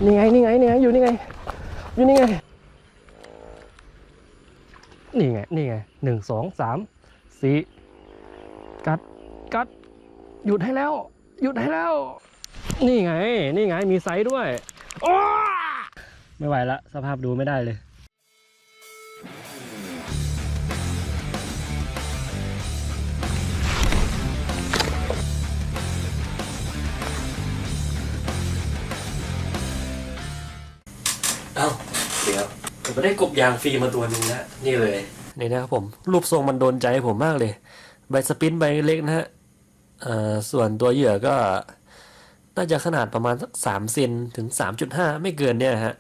นี่ไงนี่ไงนี่ไงอยู่นี่ไงอยู่นี่ไงนี่ไงนี่ไง1 2 3 4กัดหยุดให้แล้วหยุดให้แล้วนี่ไงนี่ไงมีไซส์ด้วยโอ้ไม่ไหวละสภาพดูไม่ได้เลยเอ้าเดี๋ยวผมไม่ได้กบยางฟรีมาตัวหนึ่งนะนี่เลยนี่นะครับผมรูปทรงมันโดนใจผมมากเลยใบสปินใบเล็กนะฮะส่วนตัวเหยื่อก็น่าจะขนาดประมาณสัก3 เซนถึง 3.5 ไม่เกินเนี่ยฮะ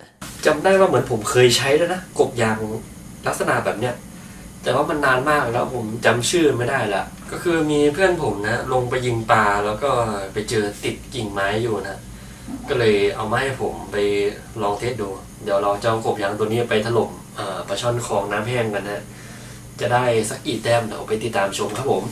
จำได้ว่าเหมือนผมเคยใช้แล้วนะกบยางลักษณะแบบเนี้ยแต่ว่ามันนานมากแล้วผมจำชื่อไม่ได้ละก็คือมีเพื่อนผมนะลงไปยิงปลาแล้วก็ไปเจอติดกิ่งไม้อยู่นะก็เลยเอามาให้ผมไปลองเทสดูเดี๋ยวเราจะเอากบยางตัวนี้ไปถล่มปลาช่อนคลองน้ำแห้งกันนะจะได้สักกี่แต้มเดี๋ยวไปติดตามชมครับผม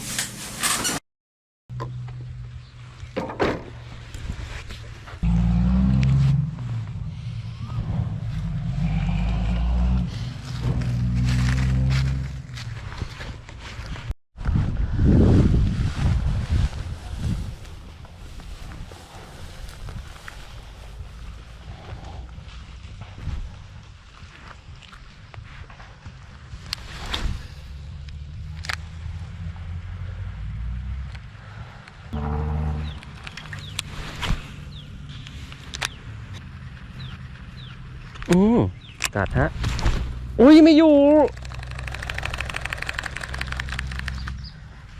กัดฮะอุ้ยไม่อยู่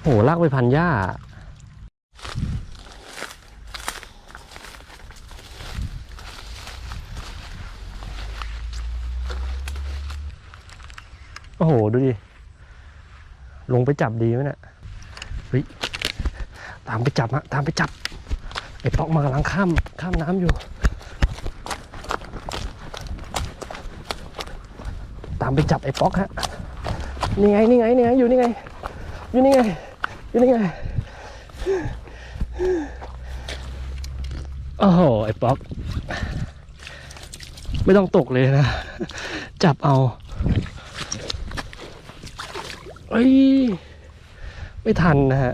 โหลากไปพันหญ้าโอ้โหดูดิลงไปจับดีไหมเนี่ยเฮ้ยตามไปจับฮะตามไปจับไอ้ป๊อกมากำลังข้ามน้ำอยู่ตามไปจับไอ้ป๊อกฮะนี่ไงนี่ไงนี่ไงอยู่นี่ไงอยู่นี่ไงอยู่นี่ไงโอ้โหไอ้ป๊อกไม่ต้องตกเลยนะจับเอาเอ้ยไม่ทันนะฮะ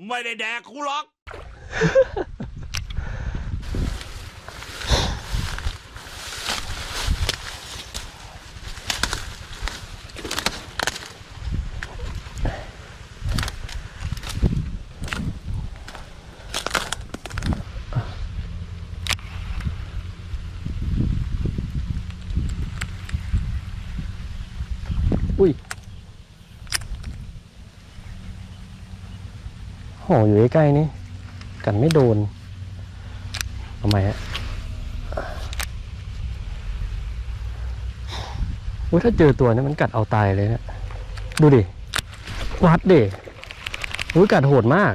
ไม่ได้แดกกูหรอกอุ้ยโหอยู่ใกล้ๆนี่กันไม่โดนทำไมฮะถ้าเจอตัวนี้มันกัดเอาตายเลยนะดูดิวัดดิกัดโหดมาก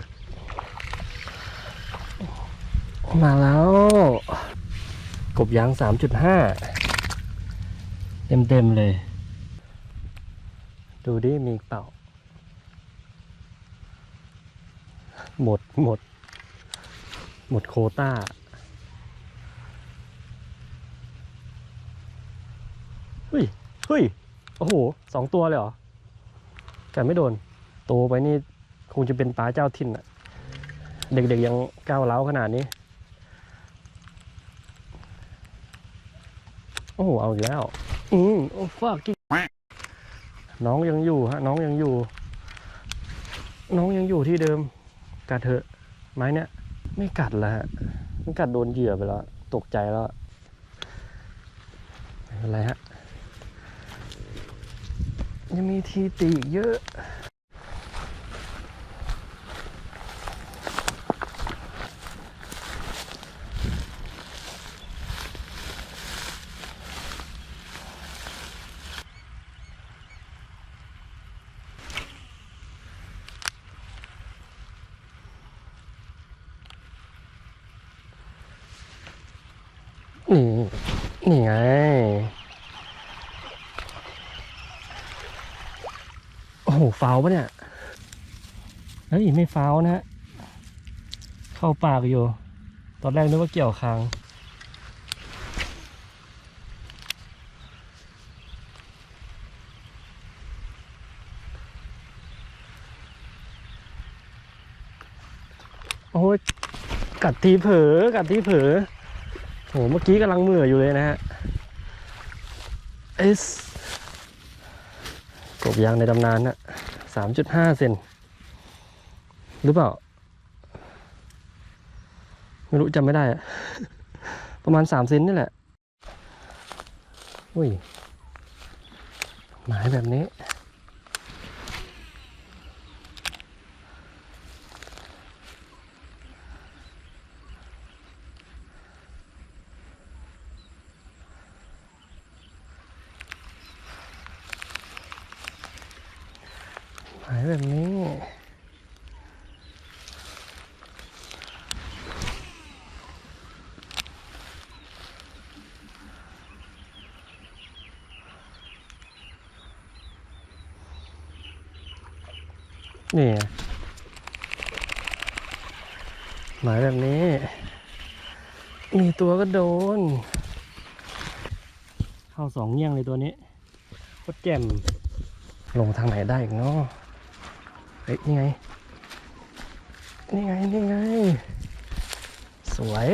มาแล้วกบยาง 3.5 เต็มเลยดูดิมีเปล่าหมดโควต้าเฮ้ยโอ้โห2 ตัวเลยเหรอแต่ไม่โดนโตไปนี่คงจะเป็นปลาเจ้าถิ่นอะเด็กๆยังก้าวเล้าขนาดนี้โอ้โหเอาอีกแล้วโอ้ฟักกิ้งน้องยังอยู่ฮะน้องยังอยู่ที่เดิมกัดเถอะไม้เนี้ยไม่กัดแล้วฮะมันกัดโดนเหยื่อไปแล้วตกใจแล้วไม่เป็นไรฮะยังมีทีตีเยอะนี่ไงโอ้โหฟาวปะเนี่ยเฮ้ยไม่ฟาวนะฮะเข้ เข้าปากอยู่ตอนแรกนึกว่าเกี่ยวคางโอ้ยกัดทีเผลอโหเมื่อกี้กำลังเหมื่ออยู่เลยนะฮะกบยางในตำนานนะ3.5 เซนหรือเปล่าไม่รู้จำไม่ได้อะประมาณ3 เซนนี่แหละอุ้ยหมายแบบนี้หมายแบบนี้นี่หมายแบบนี้มีตัวก็โดนเข้า2 เงี้ยงเลยตัวนี้โคตรแจ่มลงทางไหนได้อีกเนาะเฮ้ยนี่ไงสวย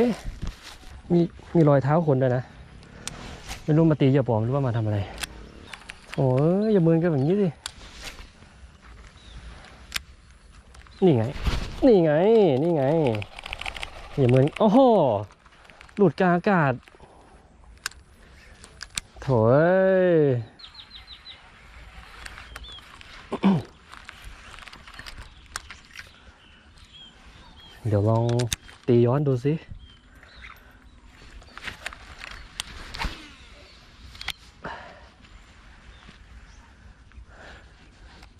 มีรอยเท้าคนด้วยนะไม่รู้มาตีเหยื่อปลอมหรือว่ามาทำอะไรโอ้ยอย่ามือกันแบบนี้สินี่ไงอย่ามือโอ้โหหลุดกลางอากาศโถ่เดี๋ยวลองตีย้อนดูสิ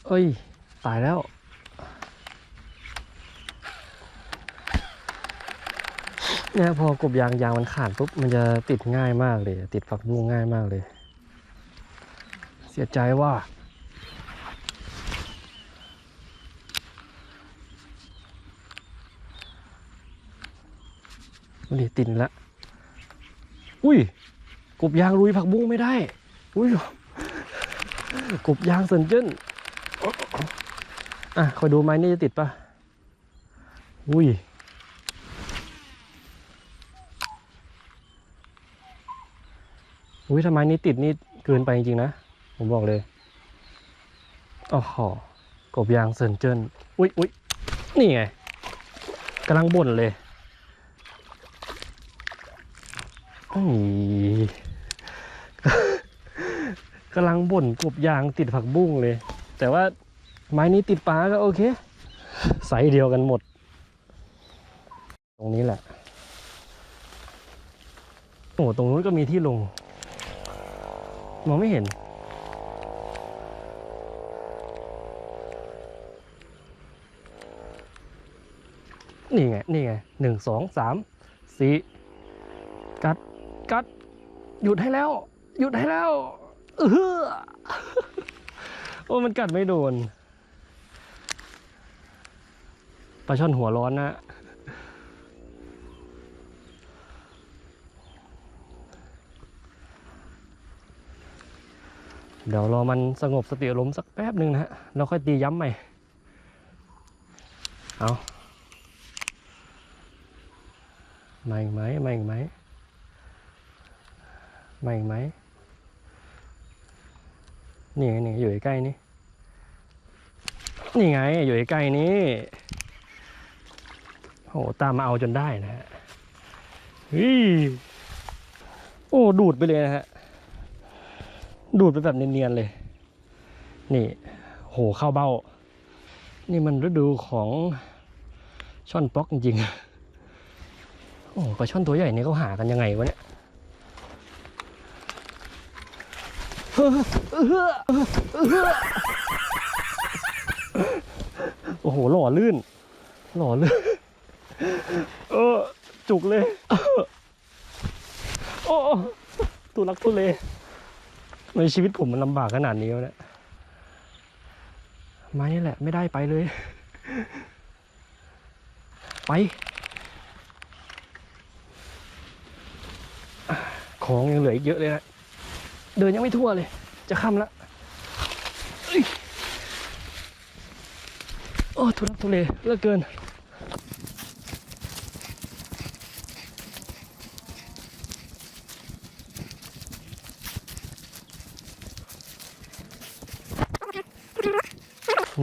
เอ้ยตายแล้วเนี่ยพอกบยางมันขาดปุ๊บมันจะติดง่ายมากเลยติดฝักบัวง่ายมากเลยเสียใจว่านี่ติดละอุ้ยกบยางลุยผักบุ้งไม่ได้อุ้ยกบยางเซินเจิ้นอ่ะคอยดูไม้นี่จะติดปะอุ้ยทำไมนี้ติดนี่เกินไปจริงๆนะผมบอกเลยอ๋อกบยางเซินเจิ้นอุ้ยนี่ไงกำลังบ่นเลยกำลังบ่นกบยางติดผักบุ้งเลยแต่ว่าไม้นี้ติดปลาก็โอเคไซส์เดียวกันหมดตรงนี้แหละโอ้ตรงนู้นก็มีที่ลงมองไม่เห็นนี่ไง1 2 3 4กัดหยุดให้แล้วโอ้มันกัดไม่โดนปลาช่อนหัวร้อนนะเดี๋ยวรอมันสงบสติอารมณ์สักแป๊บหนึ่งนะฮะเราค่อยตีย้ำใหม่เอามาอีกไหมนี่อยู่ใกล้นี่ไงอยู่ใกล้นี่โอ้ตามมาเอาจนได้นะฮะโอ้ดูดไปเลยนะฮะดูดไปแบบเนียนๆเลยนี่โหเข้าเบ้านี่มันฤดูของช่อนป๊อกจริงๆโอ้ปลาช่อนตัวใหญ่นี่เขาหากันยังไงวะเนี่ยโอ้โหหล่อลื่นจุกเลยโอ้ทุลักทุเลในชีวิตผมมันลำบากขนาดนี้วะเนี่ยไม้นี่แหละไม่ได้ไปเลยไป ของยังเหลืออีกเยอะเลยนะเดินยังไม่ทั่วเลยจะค่ำแล้วโอ้ทุลักทุเลเหลือเกิน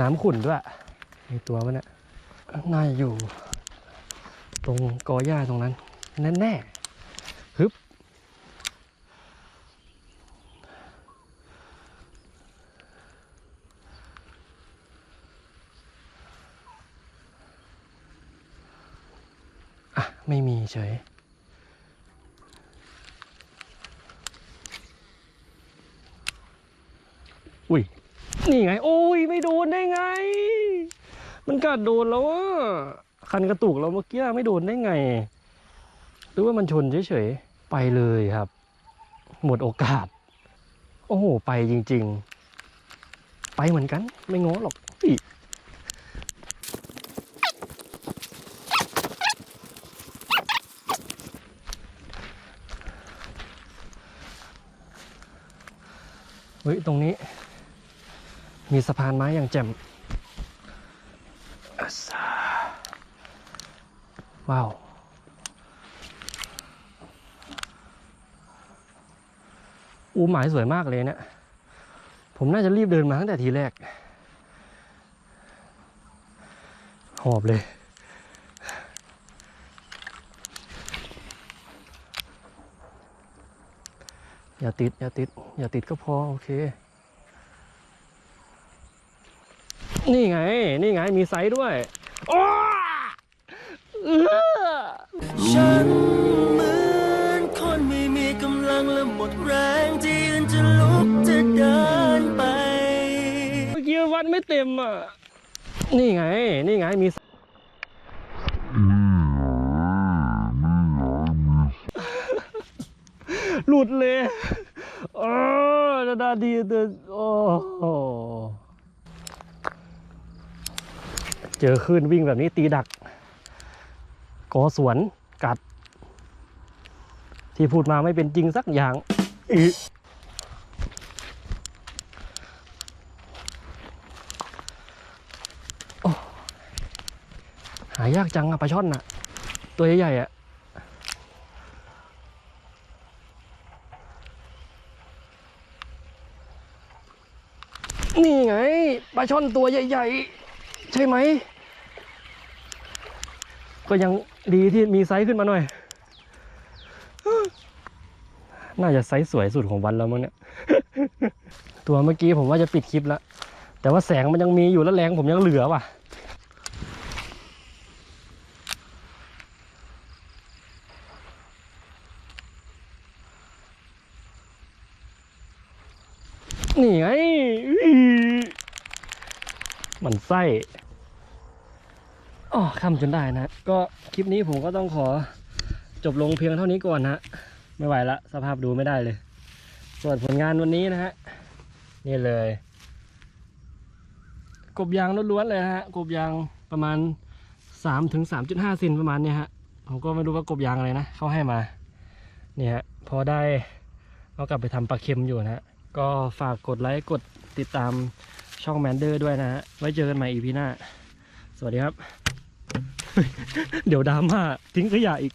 น้ำขุ่นด้วยในตัวมันน่ะน่าจะอยู่ตรงกอหญ้าตรงนั้นแน่ๆฮึบอ่ะไม่มีเฉยอุ้ยนี่ไงโอ้ยไม่โดนได้ไงมันกัดโดนแล้วอ่ะคันกระตุกเราเมื่อกี้ไม่โดนได้ไงหรือว่ามันชนเฉยๆไปเลยครับหมดโอกาสโอ้โหไปจริงๆไปเหมือนกันไม่ง้อหรอกเฮ้ยตรงนี้มีสะพานไม้อย่างแจ่มว้าวหมายสวยมากเลยเนี่ยผมน่าจะรีบเดินมาตั้งแต่ทีแรกหอบเลยอย่าติดอย่าติดอย่าติดก็พอโอเคนี่ไงนี่ไงมีไซส์ด้วยฉันเหมือนคนไม่มีกำลังและหมดแรงที่ยืนจะลุกจะเดินไปเมื่อกี้วัดไม่เต็มอ่ะนี่ไงนี่ไงมีหลุดเลยดาดีเดินโอ้เจอคลื่นวิ่งแบบนี้ตีดักกอสวนกัดที่พูดมาไม่เป็นจริงสักอย่างหายากจังอะปลาช่อนอะตัวใหญ่ๆอะนี่ไงปลาช่อนตัวใหญ่ๆใช่ไหมก็ยังดีที่มีไซส์ขึ้นมาหน่อยน่าจะไซส์สวยสุดของวันแล้วมั้งเนี่ยตัวเมื่อกี้ผมว่าจะปิดคลิปแล้วแต่ว่าแสงมันยังมีอยู่แล้วแรงผมยังเหลือว่ะนี่ไงมันไส้อ๋อค่ำจนได้นะก็คลิปนี้ผมก็ต้องขอจบลงเพียงเท่านี้ก่อนนะไม่ไหวละสภาพดูไม่ได้เลยส่วนผลงานวันนี้นะฮะนี่เลยกบยางล้วนๆเลยฮะกบยางประมาณ3 ถึง 3.5 เซนประมาณนี้ฮะผมก็ไม่รู้ว่ากบยางอะไรนะเขาให้มาเนี่ยพอได้เอากลับไปทำปลาเค็มอยู่นะฮะก็ฝากกดไลค์กดติดตามช่องแมนเดอร์ด้วยนะฮะไว้เจอกันใหม่อีพีหน้าสวัสดีครับ เดี๋ยวดราม่าทิ้งขยะอีก